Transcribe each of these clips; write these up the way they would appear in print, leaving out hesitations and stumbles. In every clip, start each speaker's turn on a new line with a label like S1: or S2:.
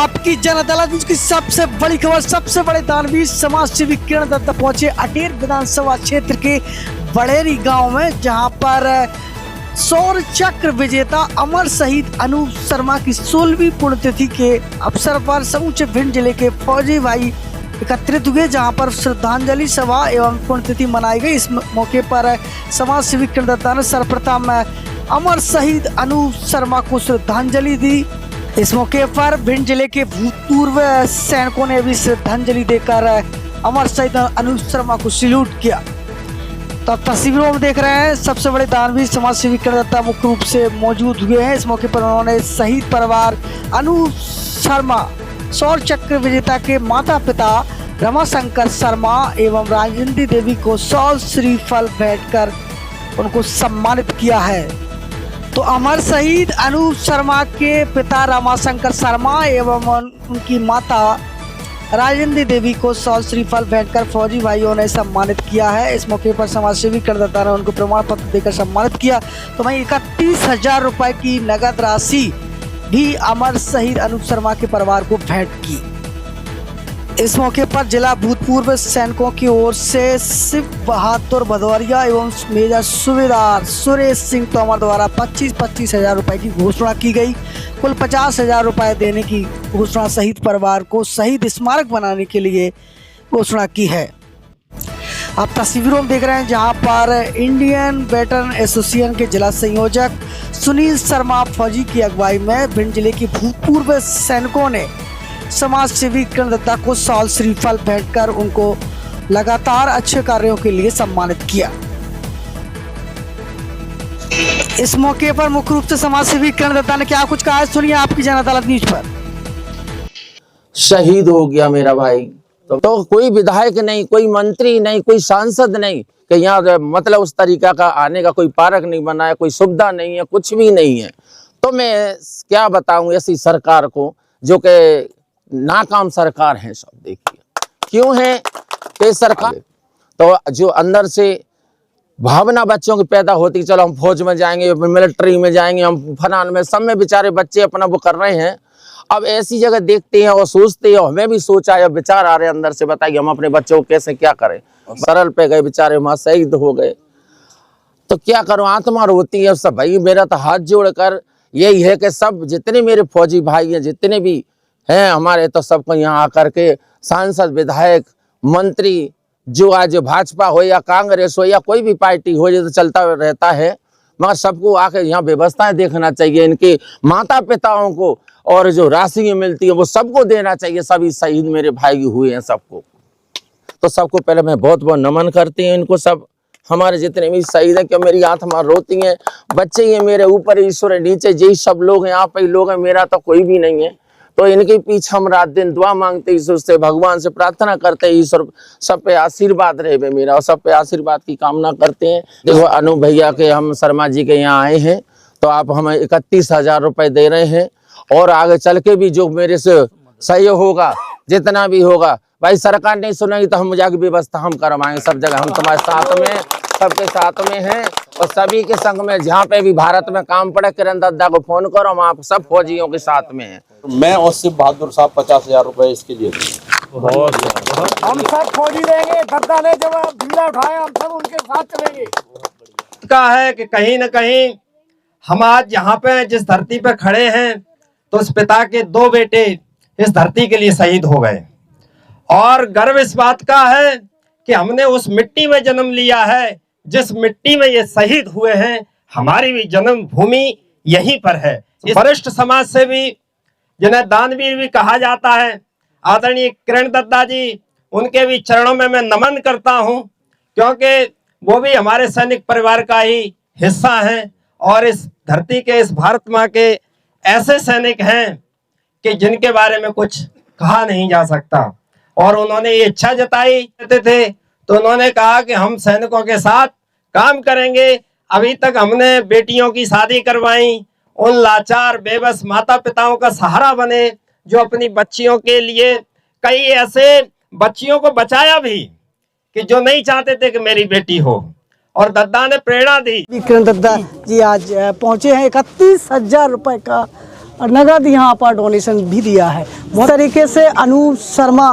S1: आपकी जन अदालत की सबसे बड़ी खबर, सबसे बड़े दानवीर समाज सेवी किरण दत्ता पहुंचे अटेर विधानसभा क्षेत्र के बड़ेरी गांव में, जहां पर सौर चक्र विजेता अमर शहीद अनूप शर्मा की 16वीं पुण्यतिथि के अवसर पर समूचे भिंड जिले के फौजी भाई एकत्रित हुए, जहां पर श्रद्धांजलि सभा एवं पुण्यतिथि मनाई गई। इस मौके पर समाज सेवी किरण दत्ता ने सर्वप्रथम अमर शहीद अनूप शर्मा को श्रद्धांजलि दी। इस मौके पर भिंड जिले के भूतपूर्व सैनिकों ने भी श्रद्धांजलि देकर अमर शहीद अनूप शर्मा को सैल्यूट किया। तो आप तस्वीरों में देख रहे हैं, सबसे बड़े दानवीर समाज सेवी किरण दत्ता मुख्य रूप से मौजूद हुए हैं। इस मौके पर उन्होंने शहीद परिवार अनूप शर्मा, सौर चक्र विजेता के माता पिता रमाशंकर शर्मा एवं राजेंद्री देवी को सौर श्रीफल भेंट कर उनको सम्मानित किया है। तो अमर शहीद अनूप शर्मा के पिता रमाशंकर शर्मा एवं उनकी माता राजेंद्री देवी को सौर श्रीफल भेंट कर फौजी भाइयों ने सम्मानित किया है। इस मौके पर समाज सेवी किरण दत्ता ने उनको प्रमाण पत्र देकर सम्मानित किया। तो वहीं 31,000 रुपए की नगद राशि भी अमर शहीद अनूप शर्मा के परिवार को भेंट की। इस मौके पर जिला भूतपूर्व सैनिकों की ओर से शिव बहादुर भदौरिया एवं मेजर सूबेदार सुरेश सिंह तोमर द्वारा 25,000 रुपए की घोषणा की गई। कुल 50,000 रुपए देने की घोषणा शहीद परिवार को शहीद स्मारक बनाने के लिए घोषणा की है। आप तस्वीरों में देख रहे हैं, जहां पर इंडियन वेटरन एसोसिएशन के जिला संयोजक सुनील शर्मा फौजी की अगुवाई में भिंड जिले के भूतपूर्व सैनिकों ने समाज सेवी किरण दत्ता को सौर श्रीफल भेंट कर उनको लगातार अच्छे कार्यों के लिए सम्मानित किया। इस मौके पर मुख्य रूप से समाज सेवी किरण दत्ता ने क्या कुछ कहा है, सुनिए आपकी जन अदालत न्यूज पर।
S2: शहीद हो गया मेरा भाई, तो कोई विधायक नहीं, कोई मंत्री नहीं, कोई सांसद नहीं कि यहाँ मतलब उस तरीका का आने का कोई पार्क नहीं बना है, कोई सुविधा नहीं है, कुछ भी नहीं है। तो मैं क्या बताऊं ऐसी सरकार को, जो कि नाकाम सरकार है। सब देखिए क्यों है कि सरकार तो जो अंदर से भावना बच्चों की पैदा होती, चलो हम फौज में जाएंगे, मिलिट्री में जाएंगे, हम फनान में, सब में बेचारे बच्चे अपना वो कर रहे हैं। अब ऐसी जगह देखते हैं और सोचते हैं, हमें भी सोचा है, विचार आ रहे अंदर से, बताइए हम अपने बच्चों को कैसे क्या करें। सरल पे गए बेचारे, वहां शहीद हो गए, तो क्या करूं, आत्मा रोती है सब। भाई मेरा तो हाथ जोड़कर यही है कि सब जितने मेरे फौजी भाई हैं, जितने भी हैं हमारे, तो सबको यहाँ आकर के सांसद, विधायक, मंत्री, जो आज भाजपा हो या कांग्रेस हो या कोई भी पार्टी हो, ये तो चलता रहता है, मगर सबको आकर यहाँ व्यवस्थाएं देखना चाहिए। इनके माता पिताओं को और जो राशि मिलती है वो सबको देना चाहिए। सभी शहीद मेरे भाई हुए हैं सबको, तो सबको पहले मैं बहुत बहुत नमन करती हूँ इनको। सब हमारे जितने भी शहीद हैं, कि मेरी आत्मा रोती है, बच्चे ही मेरे ऊपर, ईश्वर है नीचे, यही सब लोग हैं, यहाँ पे लोग हैं, मेरा तो कोई भी नहीं है। तो इनके पीछे हम रात दिन दुआ मांगते, ईश्वर से, भगवान से प्रार्थना करते, ईश्वर सब पे आशीर्वाद रहे मेरा, और सब पे आशीर्वाद की कामना करते हैं। देखो अनु भैया के, हम शर्मा जी के यहाँ आए हैं, तो आप हमें 31,000 रुपए दे रहे हैं, और आगे चल के भी जो मेरे से सहयोग होगा, जितना भी होगा, भाई सरकार नहीं सुनेगी तो हम जाके व्यवस्था हम करवाएंगे। सब जगह हम तुम्हारे साथ में, सबके साथ में हैं, और सभी के संग में, जहाँ पे भी भारत में काम पड़े, किरण दत्ता को फोन करो, हम आप सब फौजियों के साथ में हैं।
S3: मैं और शिव बहादुर साहब 50,000 रुपए इसके लिए बहुत
S1: हम सब फौजी देंगे। दत्ता ने जब झंडा उठाया, हम सब उनके साथ चलेंगे।
S4: का है कि कहीं न कहीं हम आज यहाँ पे जिस धरती पे खड़े हैं, तो उस पिता के 2 बेटे इस धरती के लिए शहीद हो गए, और गर्व इस बात का है कि हमने उस मिट्टी में जन्म लिया है जिस मिट्टी में ये शहीद हुए हैं। हमारी भी जन्म भूमि यहीं पर है। वरिष्ठ समाज सेवी, जिन्हें दानवीर भी कहा जाता है, आदरणीय किरण दत्ता जी, उनके भी चरणों में मैं नमन करता हूं, क्योंकि वो भी हमारे सैनिक परिवार का ही हिस्सा हैं, और इस धरती के, इस भारत माँ के ऐसे सैनिक हैं कि जिनके बारे में कुछ कहा नहीं जा सकता। और उन्होंने ये इच्छा जताई कहते थे, तो उन्होंने कहा कि हम सैनिकों के साथ काम करेंगे। अभी तक हमने बेटियों की शादी करवाई, उन लाचार बेबस माता पिताओं का सहारा बने, जो अपनी बच्चियों के लिए, कई ऐसे बच्चियों को बचाया भी कि जो नहीं चाहते थे कि मेरी बेटी हो, और दत्ता ने प्रेरणा दी।
S1: किरण दत्ता जी आज पहुंचे हैं 31,000 रुपए का और नगद यहाँ पर डोनेशन भी दिया है। बहुत तरीके से अनूप शर्मा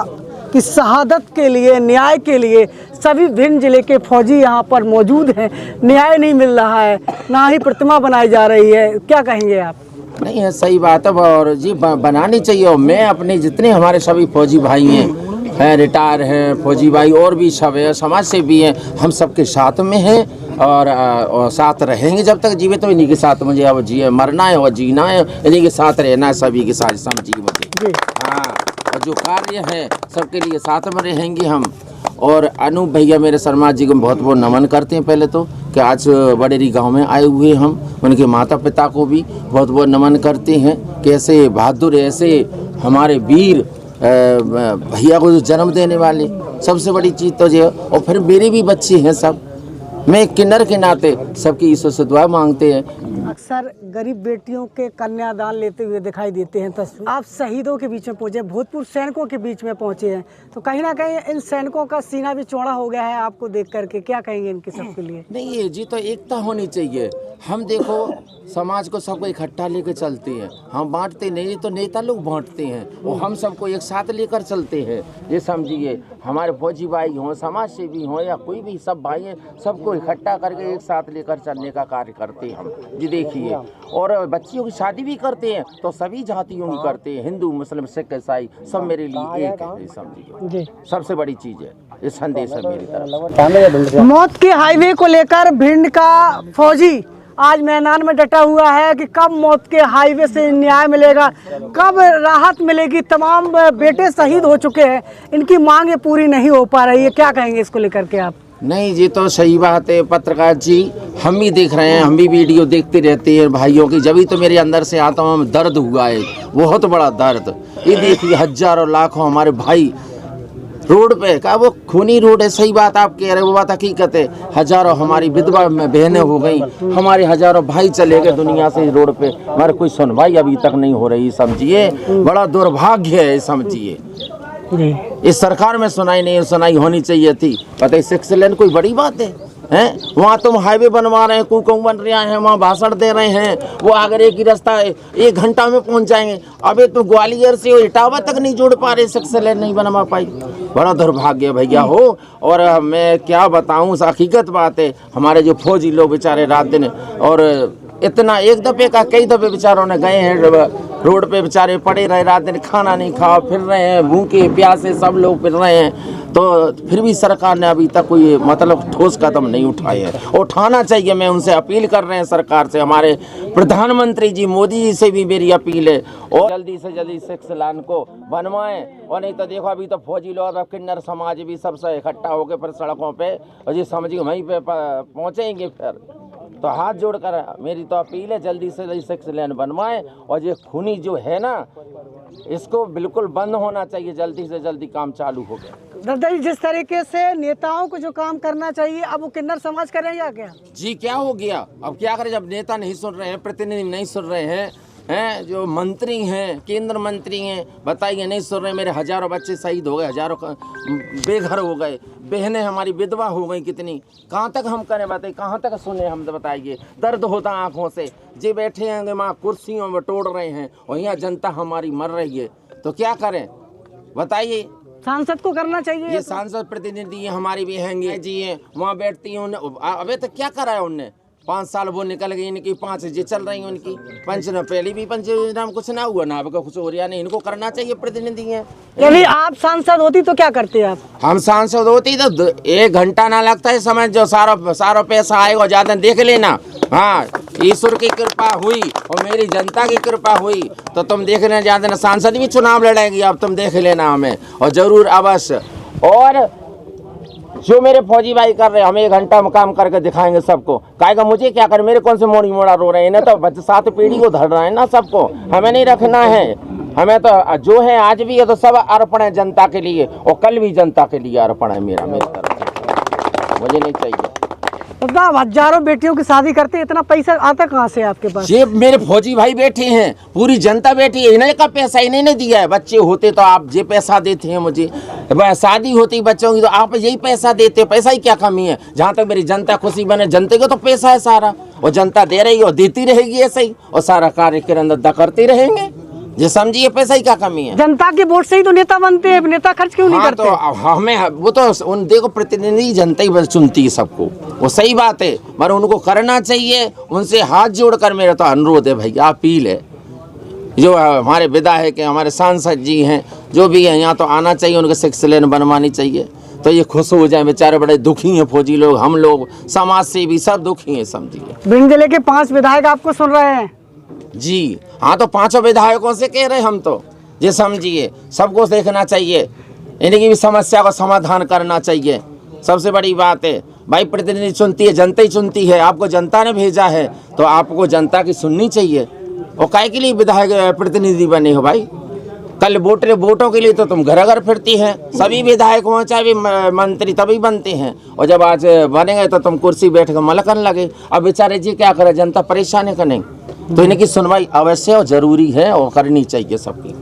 S1: की शहादत के लिए, न्याय के लिए सभी भिंड जिले के फौजी यहाँ पर मौजूद हैं। न्याय नहीं मिल रहा है, ना ही प्रतिमा बनाई जा रही है, क्या कहेंगे आप?
S2: नहीं है, सही बात है और जी बनानी चाहिए। और मैं अपने जितने हमारे सभी फौजी भाई हैं, रिटायर हैं फौजी भाई और भी सब है, समाज से भी हैं, हम सबके साथ में हैं और साथ रहेंगे जब तक जीवित। तो इन्हीं के साथ मुझे अब मरना है और जीना है, इन्हीं के साथ रहना है, सभी के साथ समझिए मुझे। हाँ, और जो कार्य है सबके लिए साथ में रहेंगे हम। और अनूप भैया मेरे शर्मा जी को बहुत बहुत नमन करते हैं पहले तो, कि आज बड़ेरी गांव में आए हुए हम। उनके माता पिता को भी बहुत बहुत नमन करते हैं कि ऐसे बहादुर, ऐसे हमारे वीर भैया को जो जन्म देने वाले, सबसे बड़ी चीज़ तो ये। और फिर मेरे भी बच्चे हैं सब, मैं किन्नर के नाते सबकी ईश्वर से दुआ मांगते हैं।
S1: अक्सर गरीब बेटियों के कन्यादान लेते हुए दिखाई देते हैं तस्वीर। आप शहीदों के बीच में पहुंचे, भूतपूर्व सैनिकों के बीच में पहुंचे हैं, तो कहीं ना कहीं इन सैनिकों का सीना भी चौड़ा हो गया है आपको देख करके, क्या कहेंगे इनके सबके लिए?
S2: नहीं ये जी तो एकता होनी चाहिए। हम देखो समाज को सबको इकट्ठा लेकर चलते हैं, हम बांटते नहीं तो नेता लोग बांटते हैं, और हम सबको एक साथ लेकर चलते हैं। ये समझिए हमारे फौजी भाई हों, समाज सेवी हों या कोई भी सब भाई हैं, सबको इकट्ठा करके एक साथ लेकर चलने का कार्य करते हैं हम जी। देखिए और बच्चियों की शादी भी करते हैं तो सभी जातियों की करते हैं, हिंदू मुस्लिम सिख ईसाई सब मेरे लिए एक है, समझिए सबसे बड़ी चीज़ है। ये संदेश है मेरी तरफ।
S1: मौत के हाईवे को लेकर भिंड का फौजी आज मैदान में डटा हुआ है कि कब मौत के हाईवे से न्याय मिलेगा, कब राहत मिलेगी। तमाम बेटे शहीद हो चुके हैं, इनकी मांगें पूरी नहीं हो पा रही है, क्या कहेंगे इसको लेकर के आप?
S2: नहीं जी तो सही बात है पत्रकार जी, हम भी देख रहे हैं, हम भी वीडियो देखते रहते हैं भाइयों की, जब भी तो मेरे अंदर से आता हूँ दर्द हुआ है, बहुत बड़ा दर्द। ये देखिए हजारों लाखों हमारे भाई रोड पे का, वो खूनी रोड है, सही बात आप कह रहे हैं, वो बात हकीकत है। हजारों हमारी विधवा बहनें हो गई, हमारे हजारों भाई चले गए दुनिया से रोड पे, हमारे कोई सुनवाई अभी तक नहीं हो रही, समझिए बड़ा दुर्भाग्य है, समझिए इस सरकार में सुनाई होनी चाहिए थी। पता है 6 लेन कोई बड़ी बात है हैं? वहाँ तुम हाईवे बनवा रहे हैं, कुकम बन रहा है, वहाँ भाषण दे रहे हैं, वो अगर एक ही रास्ता है 1 घंटा में पहुँच जाएंगे। अबे तो ग्वालियर से इटावा तक नहीं जोड़ पा रहे, 6 लेन नहीं बनवा पाई, बड़ा दुर्भाग्य भैया हो। और मैं क्या बताऊँ, हकीकत बात है, हमारे जो फौजी लोग बेचारे रात दिन और इतना एक दफ़े का कई दफ़े बेचारों ने गए हैं रोड पे, बेचारे पड़े रहे रात दिन, खाना नहीं खा, फिर रहे हैं भूखे प्यासे, सब लोग फिर रहे हैं। तो फिर भी सरकार ने अभी तक कोई मतलब ठोस कदम नहीं उठाए हैं, उठाना चाहिए। मैं उनसे अपील कर रहे हैं सरकार से, हमारे प्रधानमंत्री जी मोदी जी से भी मेरी अपील है, और जल्दी से जल्दी 6 लेन को बनवाएं। और नहीं तो देखो अभी तो फौजी लोग, अब किन्नर समाज भी सबसे इकट्ठा होकर फिर सड़कों पे और जी समझिए वहीं पे पहुँचेंगे। फिर तो हाथ जोड़कर मेरी तो अपील है, जल्दी से जल्दी 6 लेन बनवाएं, और ये खूनी जो है ना, इसको बिल्कुल बंद होना चाहिए, जल्दी से जल्दी काम चालू हो गया।
S1: दादा जी जिस तरीके से नेताओं को जो काम करना चाहिए अब वो किन्नर समाज करेगा क्या? जी
S2: क्या हो गया, अब क्या करें जब नेता नहीं सुन रहे हैं, प्रतिनिधि नहीं सुन रहे हैं, जो मंत्री हैं, केंद्र मंत्री हैं, बताइए नहीं सुन रहे। मेरे हजारों बच्चे शहीद हो गए, हजारों बेघर हो गए, बहनें हमारी विधवा हो गई, कितनी कहाँ तक हम करें, बताइए कहाँ तक सुने हम, तो बताइए। दर्द होता आंखों से, जे बैठे हैं वहाँ कुर्सियों में तोड़ रहे हैं और यहाँ जनता हमारी मर रही है, तो क्या करें बताइए।
S1: सांसद को करना चाहिए,
S2: ये सांसद प्रतिनिधि हमारी भी हैंगे जी हैं, वहाँ बैठती हैं। अबे तो क्या करा है उनने, 5 साल वो निकल गई, इनकी 5 जी चल रही हैं उनकी पंचन, पहले भी पंचनाम कुछ ना हुआ ना, अब कुछ हो रहा नहीं, इनको करना चाहिए, प्रतिनिधि हैं।
S1: यदि आप सांसद होती तो क्या करते आप?
S2: हम सांसद होती तो 1 घंटा ना लगता है, समझ जो सारा पैसा आएगा, ज़्यादा देख लेना। हाँ, ईश्वर की कृपा हुई और मेरी जनता की कृपा हुई तो तुम देख लेना, ज़्यादा ना सांसद भी चुनाव लड़ेंगी, अब तुम देख लेना हमें, और ज़रूर अवश्य। और जो मेरे फौजी भाई कर रहे हैं, हम 1 घंटा में काम करके दिखाएंगे सबको। कहेगा मुझे क्या कर, मेरे कौन से मोड़ा रो रहे हैं, इन्हें तो 7 पीढ़ी को धर रहे हैं ना सबको, हमें नहीं रखना है। हमें तो जो है आज भी है तो सब अर्पण है जनता के लिए, और कल भी जनता के लिए अर्पण है मेरी तरफ से, मुझे नहीं चाहिए।
S1: तो आप हजारों बेटियों की शादी करते हैं, इतना पैसा आता कहाँ से आपके पास?
S2: ये मेरे फौजी भाई बैठे हैं, पूरी जनता बैठी है, इन्हें का पैसा इन्हें ने दिया है। बच्चे होते तो आप ये पैसा देते हैं मुझे, शादी होती बच्चों की तो आप यही पैसा देते हो। पैसा ही क्या कमी है? जहाँ तक मेरी जनता खुशी बने, जनता को तो पैसा है सारा, और जनता दे रही है और देती रहेगी ऐसे ही, और सारा कार्य किरण करते रहेंगे। ये समझिए पैसा ही क्या कमी है?
S1: जनता के वोट से ही तो नेता बनते हैं, नेता खर्च क्यों नहीं
S2: हाँ,
S1: करते?
S2: तो हमें वो तो उन देखो प्रतिनिधि जनता ही बस चुनती है सबको, वो सही बात है, मगर उनको करना चाहिए। उनसे हाथ जोड़कर मेरा तो अनुरोध है भैया, अपील है, जो हमारे विधायक हैं, हमारे सांसद जी हैं, जो भी हैं, यहाँ तो आना चाहिए, उनके 6 लेन बनवानी चाहिए, तो ये खुश हो जाए। बेचारे बड़े दुखी हैं फौजी लोग, हम लोग समाज सेवी सब दुखी हैं, समझिए।
S1: भिंड जिले के 5 विधायक आपको सुन रहे हैं
S2: जी हाँ, तो 5 विधायकों से कह रहे हम तो, ये समझिए सबको देखना चाहिए, इनकी भी समस्या का समाधान करना चाहिए। सबसे बड़ी बात है भाई, प्रतिनिधि चुनती है, जनता ही चुनती है, आपको जनता ने भेजा है तो आपको जनता की सुननी चाहिए। और काय के लिए विधायक प्रतिनिधि बने हो भाई? कल वोटों के लिए तो तुम घर घर फिरती हैं, सभी विधायक हो चाहे भी मंत्री तभी बनते हैं, और जब आज बनेंगे तो तुम कुर्सी बैठ कर मलकन लगे। अब बेचारे जी क्या करे, जनता परेशान है कि नहीं? तो इनकी सुनवाई अवश्य और जरूरी है और करनी चाहिए सबकी।